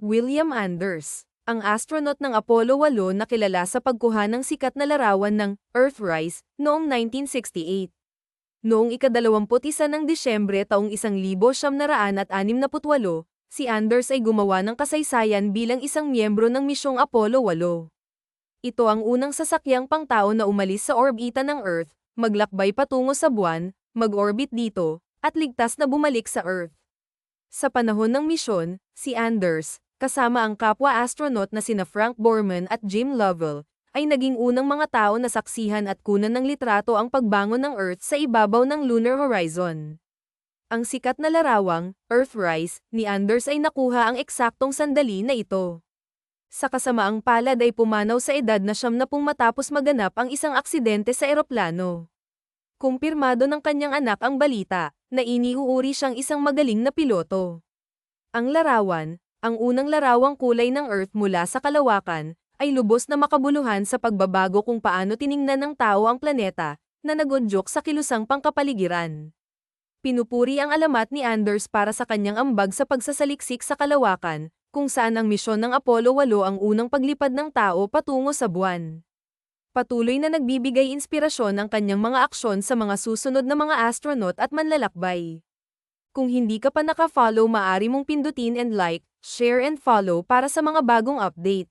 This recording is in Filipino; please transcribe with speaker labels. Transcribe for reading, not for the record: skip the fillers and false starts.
Speaker 1: William Anders, ang astronaut ng Apollo 8 na kilala sa pagkuha ng sikat na larawan ng Earthrise noong 1968. Noong ika-21 ng Disyembre taong 1968, si Anders ay gumawa ng kasaysayan bilang isang miyembro ng misyong Apollo 8. Ito ang unang sasakyang pangtao na umalis sa orbita ng Earth, maglakbay patungo sa buwan, mag-orbit dito, at ligtas na bumalik sa Earth. Sa panahon ng misyon, si Anders, kasama ang kapwa-astronaut na sina Frank Borman at Jim Lovell, ay naging unang mga tao na saksihan at kunan ng litrato ang pagbangon ng Earth sa ibabaw ng lunar horizon. Ang sikat na larawang, Earthrise, ni Anders ay nakuha ang eksaktong sandali na ito. Sa kasamaang palad ay pumanaw sa edad na 70 matapos maganap ang isang aksidente sa eroplano. Kumpirmado ng kanyang anak ang balita, na iniuuri siyang isang magaling na piloto. Ang larawan, ang unang larawang kulay ng Earth mula sa kalawakan, ay lubos na makabuluhan sa pagbabago kung paano tiningnan ng tao ang planeta, na nagudyok sa kilusang pangkapaligiran. Pinupuri ang alamat ni Anders para sa kanyang ambag sa pagsasaliksik sa kalawakan, kung saan ang misyon ng Apollo 8 ang unang paglipad ng tao patungo sa buwan. Patuloy na nagbibigay inspirasyon ang kanyang mga aksyon sa mga susunod na mga astronaut at manlalakbay. Kung hindi ka pa naka-follow, maaari mong pindutin and like, share and follow para sa mga bagong update.